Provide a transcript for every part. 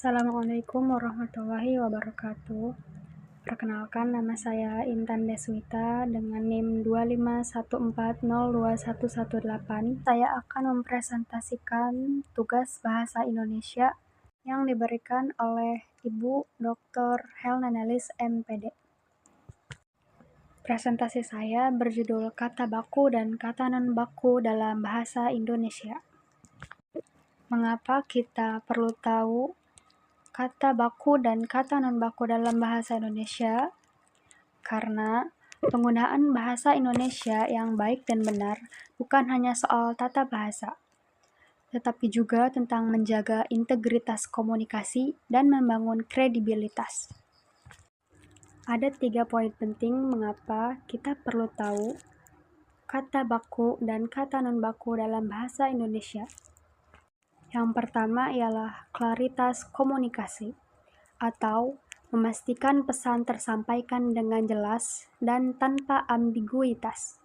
Assalamualaikum warahmatullahi wabarakatuh. Perkenalkan, nama saya Intan Deswita dengan NIM 251402118. Saya akan mempresentasikan tugas Bahasa Indonesia yang diberikan oleh Ibu Dr. Helna Nelis, MPD. Presentasi saya berjudul Kata Baku dan Kata Non-Baku dalam Bahasa Indonesia. Mengapa kita perlu tahu kata baku dan kata non-baku dalam bahasa Indonesia? Karena penggunaan bahasa Indonesia yang baik dan benar bukan hanya soal tata bahasa, tetapi juga tentang menjaga integritas komunikasi dan membangun kredibilitas. Ada 3 poin penting mengapa kita perlu tahu kata baku dan kata non-baku dalam bahasa Indonesia. Yang pertama ialah klaritas komunikasi, atau memastikan pesan tersampaikan dengan jelas dan tanpa ambiguitas,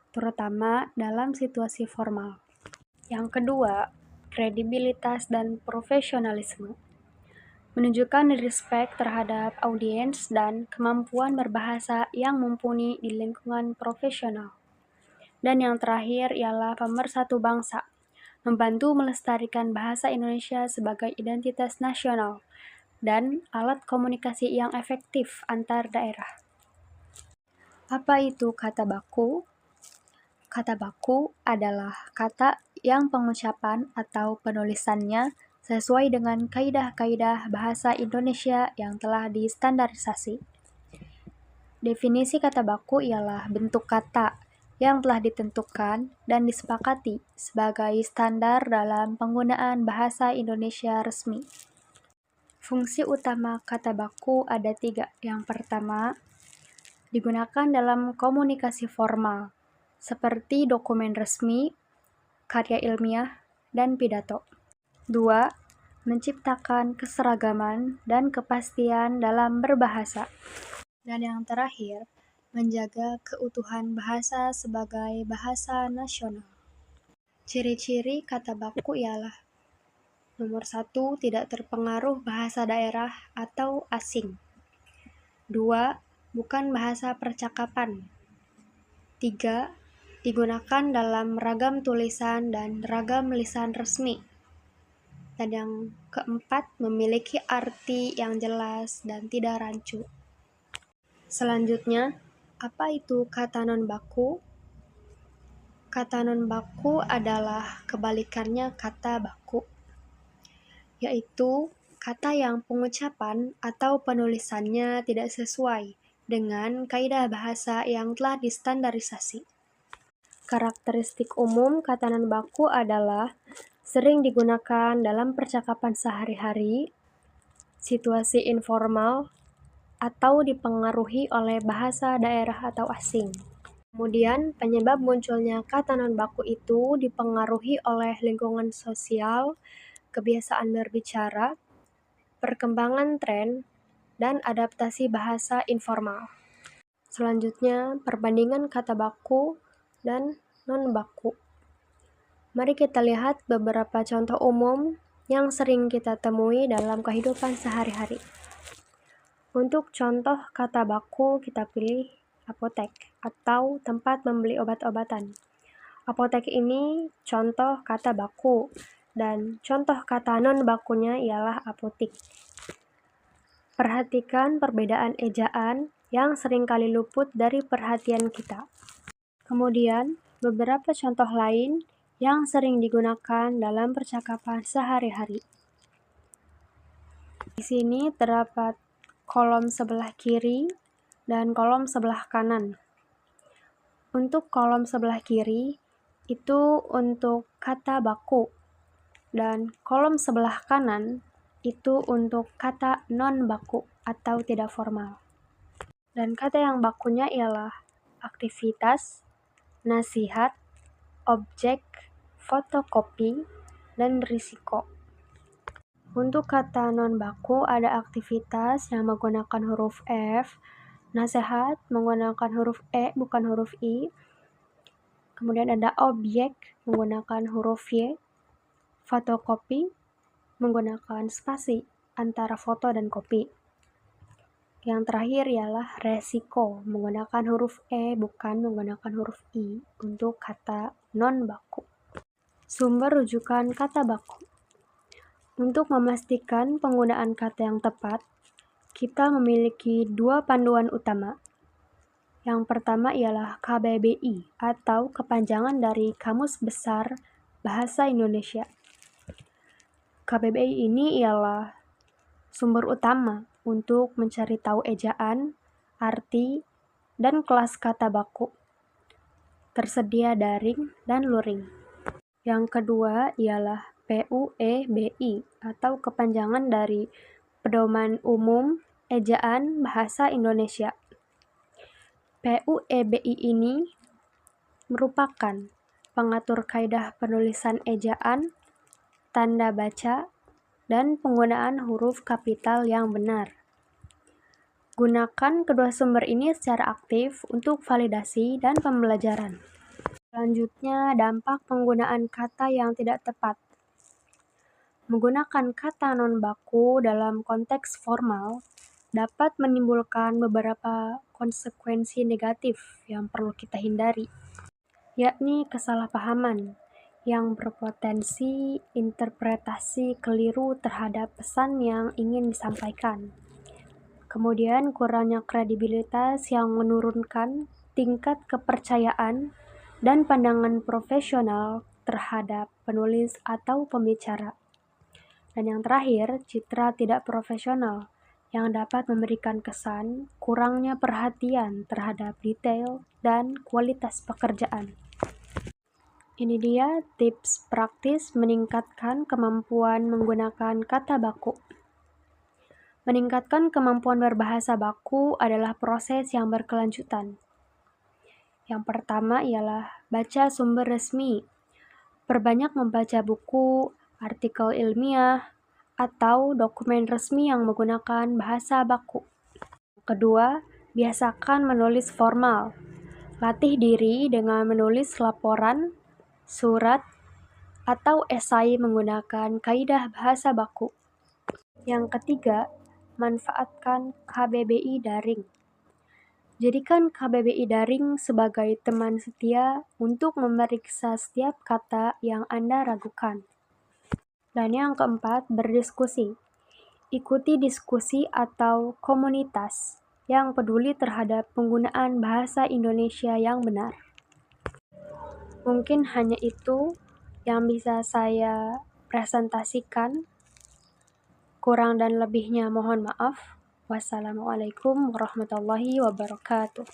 terutama dalam situasi formal. Yang kedua, kredibilitas dan profesionalisme, menunjukkan respect terhadap audiens dan kemampuan berbahasa yang mumpuni di lingkungan profesional. Dan yang terakhir ialah pemersatu bangsa, membantu melestarikan bahasa Indonesia sebagai identitas nasional dan alat komunikasi yang efektif antar daerah. Apa itu kata baku? Kata baku adalah kata yang pengucapan atau penulisannya sesuai dengan kaidah-kaidah bahasa Indonesia yang telah distandarisasi. Definisi kata baku ialah bentuk kata yang telah ditentukan dan disepakati sebagai standar dalam penggunaan bahasa Indonesia resmi. Fungsi utama kata baku ada 3. Yang pertama, digunakan dalam komunikasi formal, seperti dokumen resmi, karya ilmiah, dan pidato. 2. Menciptakan keseragaman dan kepastian dalam berbahasa. Dan yang terakhir, menjaga keutuhan bahasa sebagai bahasa nasional. Ciri-ciri kata baku ialah: nomor 1, tidak terpengaruh bahasa daerah atau asing. 2, bukan bahasa percakapan. 3, digunakan dalam ragam tulisan dan ragam lisan resmi. Dan yang keempat, memiliki arti yang jelas dan tidak rancu. Selanjutnya, apa itu kata non-baku? Kata non-baku adalah kebalikannya kata baku, yaitu kata yang pengucapan atau penulisannya tidak sesuai dengan kaidah bahasa yang telah distandarisasi. Karakteristik umum kata non-baku adalah sering digunakan dalam percakapan sehari-hari, situasi informal, atau dipengaruhi oleh bahasa daerah atau asing. Kemudian, penyebab munculnya kata non-baku itu dipengaruhi oleh lingkungan sosial, kebiasaan berbicara, perkembangan tren, dan adaptasi bahasa informal. Selanjutnya, perbandingan kata baku dan non-baku. Mari kita lihat beberapa contoh umum yang sering kita temui dalam kehidupan sehari-hari. Untuk contoh kata baku, kita pilih apotek atau tempat membeli obat-obatan. Apotek ini contoh kata baku, dan contoh kata non-bakunya ialah apotik. Perhatikan perbedaan ejaan yang seringkali luput dari perhatian kita. Kemudian, beberapa contoh lain yang sering digunakan dalam percakapan sehari-hari. Di sini terdapat kolom sebelah kiri dan kolom sebelah kanan. Untuk kolom sebelah kiri itu untuk kata baku, dan kolom sebelah kanan itu untuk kata non-baku atau tidak formal. Dan kata yang bakunya ialah aktivitas, nasihat, objek, fotokopi, dan risiko. Untuk kata non-baku ada aktivitas yang menggunakan huruf F, nasihat menggunakan huruf E bukan huruf I, kemudian ada objek menggunakan huruf Y, fotokopi menggunakan spasi. antara foto dan kopi. Yang terakhir ialah resiko, menggunakan huruf E bukan menggunakan huruf I untuk kata non-baku. Sumber rujukan kata baku. Untuk memastikan penggunaan kata yang tepat, kita memiliki dua panduan utama. Yang pertama ialah KBBI atau kepanjangan dari Kamus Besar Bahasa Indonesia. KBBI ini ialah sumber utama untuk mencari tahu ejaan, arti, dan kelas kata baku. Tersedia daring dan luring. Yang kedua ialah PUEBI atau kepanjangan dari Pedoman Umum Ejaan Bahasa Indonesia. PUEBI ini merupakan pengatur kaidah penulisan ejaan, tanda baca, dan penggunaan huruf kapital yang benar. Gunakan kedua sumber ini secara aktif untuk validasi dan pembelajaran. Selanjutnya, dampak penggunaan kata yang tidak tepat. Menggunakan kata non-baku dalam konteks formal dapat menimbulkan beberapa konsekuensi negatif yang perlu kita hindari, yakni kesalahpahaman yang berpotensi interpretasi keliru terhadap pesan yang ingin disampaikan. Kemudian kurangnya kredibilitas yang menurunkan tingkat kepercayaan dan pandangan profesional terhadap penulis atau pembicara. Dan yang terakhir, citra tidak profesional yang dapat memberikan kesan kurangnya perhatian terhadap detail dan kualitas pekerjaan. Ini dia tips praktis meningkatkan kemampuan menggunakan kata baku. Meningkatkan kemampuan berbahasa baku adalah proses yang berkelanjutan. Yang pertama ialah baca sumber resmi. Perbanyak membaca buku, artikel ilmiah, atau dokumen resmi yang menggunakan bahasa baku. Kedua, biasakan menulis formal. Latih diri dengan menulis laporan, surat, atau esai menggunakan kaidah bahasa baku. Yang ketiga, manfaatkan KBBI daring. Jadikan KBBI daring sebagai teman setia untuk memeriksa setiap kata yang Anda ragukan. Dan yang keempat, berdiskusi. Ikuti diskusi atau komunitas yang peduli terhadap penggunaan bahasa Indonesia yang benar. Mungkin hanya itu yang bisa saya presentasikan. Kurang dan lebihnya mohon maaf. Wassalamualaikum warahmatullahi wabarakatuh.